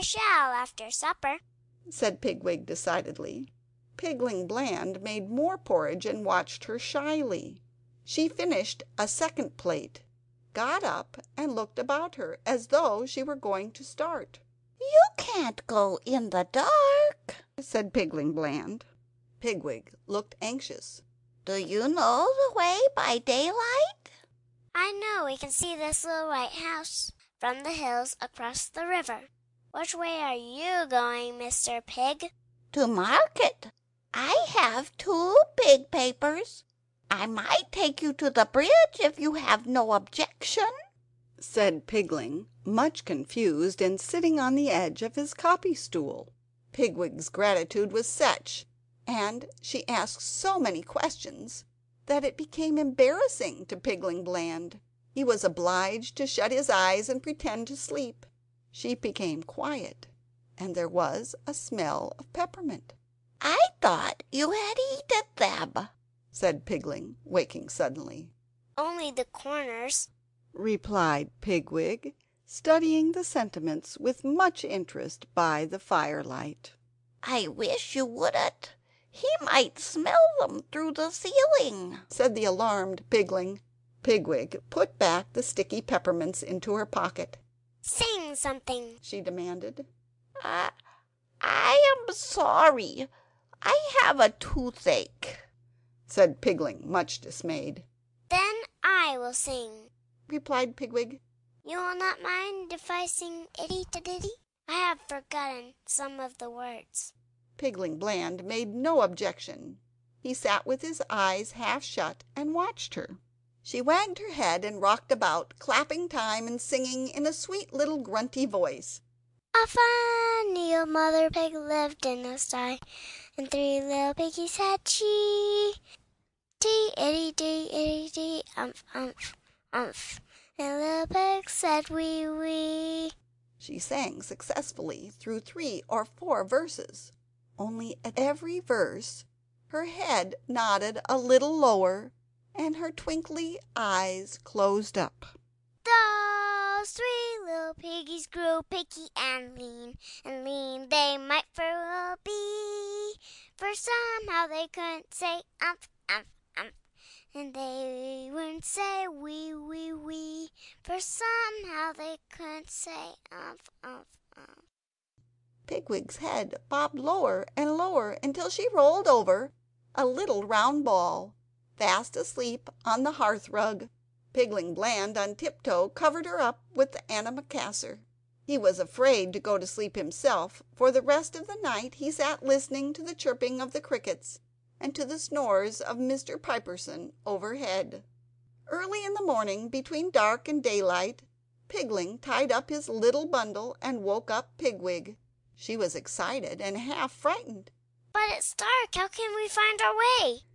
shall after supper," said Pigwig decidedly. Pigling Bland made more porridge and watched her shyly. She finished a second plate, got up and looked about her as though she were going to start. "You can't go in the dark," said Pigling Bland. Pigwig looked anxious. "Do you know the way by daylight?" "I know we can see this little white house from the hills across the river. Which way are you going, Mr. Pig?" "To market. I have 2 pig papers. I might take you to the bridge if you have no objection," said Pigling, much confused and sitting on the edge of his copy stool. Pigwig's gratitude was such, and she asked so many questions, that it became embarrassing to Pigling Bland. He was obliged to shut his eyes and pretend to sleep. She became quiet, and there was a smell of peppermint. "I thought you had eaten them," said Pigling, waking suddenly. "Only the corners," replied Pigwig, studying the sentiments with much interest by the firelight. "I wish you wouldn't. He might smell them through the ceiling," said the alarmed Pigling. Pigwig put back the sticky peppermints into her pocket. "Sing something," she demanded. I am sorry. I have a toothache," said Pigling, much dismayed. "Then I will sing," replied Pigwig. "You will not mind if I sing itty-titty? I have forgotten some of the words." Pigling Bland made no objection. He sat with his eyes half shut and watched her. She wagged her head and rocked about, clapping time and singing in a sweet little grunty voice. "A funny old mother pig lived in a sty, and 3 little piggies had she. Tee, itty, tee, itty, tee, umph, umph, umph. And little pig said, wee, wee." She sang successfully through 3 or 4 verses. Only at every verse her head nodded a little lower, and her twinkly eyes closed up. "Those 3 little piggies grew picky and lean they might for well be. For somehow they couldn't say umph, umph, umph, and they wouldn't say wee, wee, wee. For somehow they couldn't say umph, umph, umph." Pigwig's head bobbed lower and lower until she rolled over, a little round ball, fast asleep on the hearth-rug. Pigling Bland on tiptoe covered her up with the antimacassar. He was afraid to go to sleep himself. For the rest of the night he sat listening to the chirping of the crickets and to the snores of Mr. Piperson overhead. Early in the morning, between dark and daylight, Pigling tied up his little bundle and woke up Pigwig. She was excited and half frightened. "But it's dark. How can we find our way?"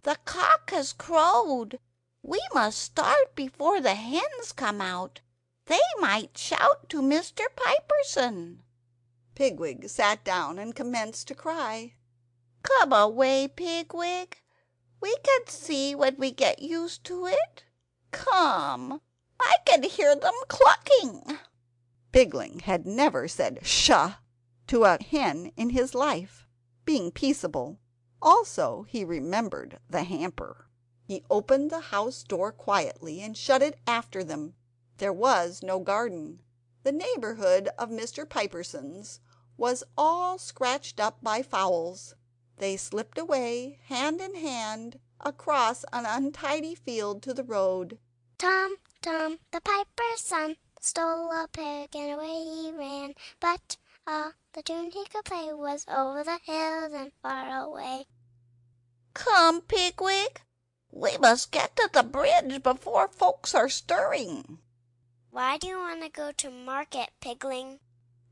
"The cock has crowed. We must start before the hens come out. They might shout to Mr. Piperson." Pigwig sat down and commenced to cry. "Come away, Pigwig. We can see when we get used to it. Come, I can hear them clucking." Pigling had never said "Sha" to a hen in his life, being peaceable. Also he remembered the hamper. He opened the house door quietly and shut it after them. There was no garden. The neighborhood of Mr. Piperson's was all scratched up by fowls. They slipped away, hand in hand, across an untidy field to the road. "Tom, Tom, the piper's son, stole a pig and away he ran. But all the tune he could play was over the hills and far away." "Come, Pigwig. We must get to the bridge before folks are stirring." "Why do you want to go to market, Pigling?"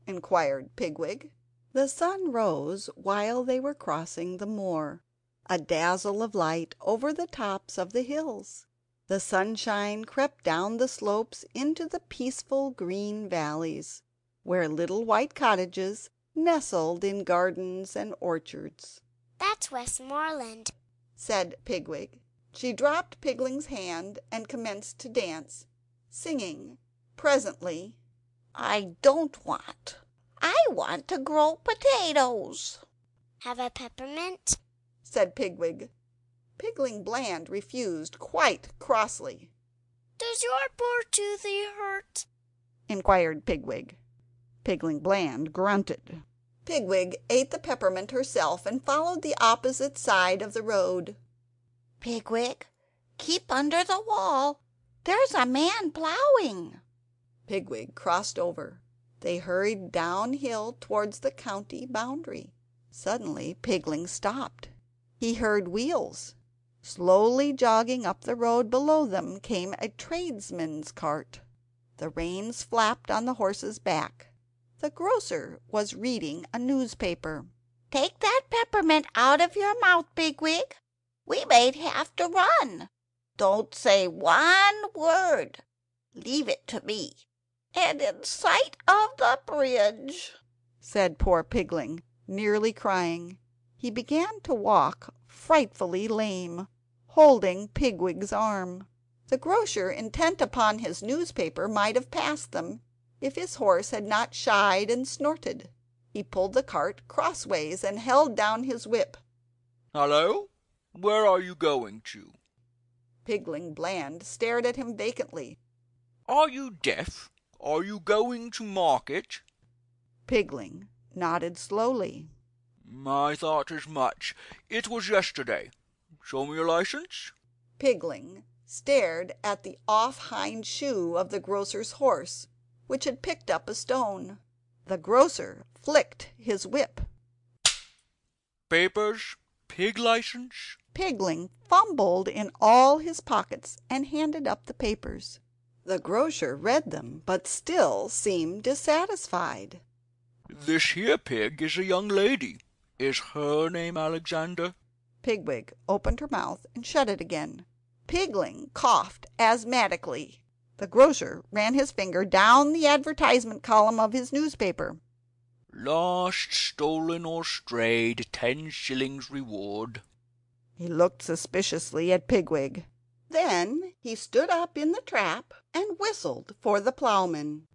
inquired Pigwig. The sun rose while they were crossing the moor, a dazzle of light over the tops of the hills. The sunshine crept down the slopes into the peaceful green valleys, where little white cottages nestled in gardens and orchards. "That's Westmoreland," said Pigwig. She dropped Pigling's hand and commenced to dance, singing. Presently, "I don't want I want to grow potatoes." Have a peppermint? said Pigwig. Pigling Bland refused quite crossly. Does your poor toothy hurt? inquired Pigwig. Pigling Bland grunted. Pigwig ate the peppermint herself and followed the opposite side of the road. "Pigwig, keep under the wall. There's a man plowing." Pigwig crossed over. They hurried downhill towards the county boundary. Suddenly Pigling stopped. He heard wheels. Slowly jogging up the road below them came a tradesman's cart. The reins flapped on the horse's back. The grocer was reading a newspaper. "Take that peppermint out of your mouth, Pigwig. We may have to run. Don't say one word. Leave it to me. And in sight of the bridge," said poor Pigling, nearly crying. He began to walk frightfully lame, holding Pigwig's arm. The grocer, intent upon his newspaper, might have passed them if his horse had not shied and snorted. He pulled the cart crossways and held down his whip. "Hello? Where are you going to?" Pigling Bland stared at him vacantly. "Are you deaf? Are you going to market?" Pigling nodded slowly. "I thought as much. It was yesterday. Show me your license." Pigling stared at the off hind shoe of the grocer's horse, which had picked up a stone. The grocer flicked his whip. "Papers? Pig license?" Pigling fumbled in all his pockets and handed up the papers. The grocer read them, but still seemed dissatisfied. "This here pig is a young lady. Is her name Alexander?" Pigwig opened her mouth and shut it again. Pigling coughed asthmatically. The grocer ran his finger down the advertisement column of his newspaper. "Lost, stolen, or strayed, 10 shillings reward." He looked suspiciously at Pigwig. Then he stood up in the trap and whistled for the ploughman.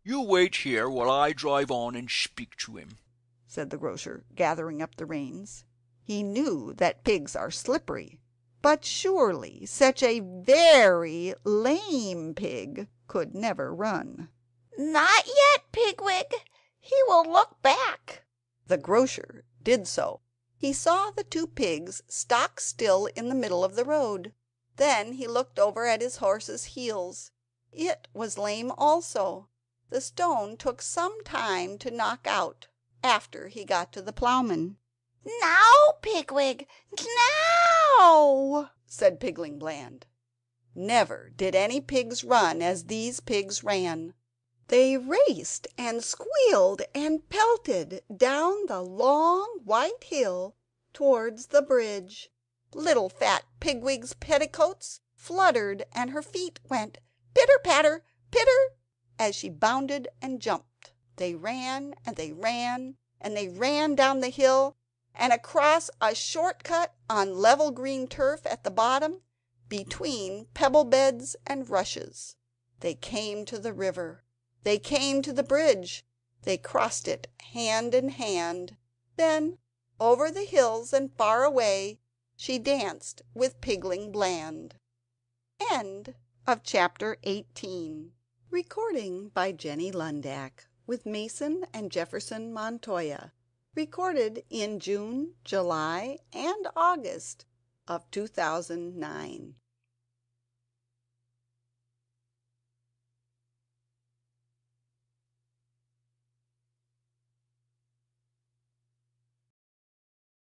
"You wait here while I drive on and speak to him," said the grocer, gathering up the reins. He knew that pigs are slippery, but surely such a very lame pig could never run. "Not yet, Pigwig. He will look back." The grocer did so. He saw the two pigs stock still in the middle of the road. Then he looked over at his horse's heels. It was lame also. The stone took some time to knock out after he got to the ploughman. "Now, Pigwig, now!" said Pigling Bland. Never did any pigs run as these pigs ran. They raced and squealed and pelted down the long white hill towards the bridge. Little fat Pigwig's petticoats fluttered and her feet went pitter-patter, pitter, as she bounded and jumped. They ran and they ran and they ran down the hill and across a short cut on level green turf at the bottom, between pebble beds and rushes. They came to the river. They came to the bridge. They crossed it hand in hand. Then, over the hills and far away, she danced with Pigling Bland. End of chapter 18. Recording by Jenny Lundak with Mason and Jefferson Montoya. Recorded in June, July, and August of 2009.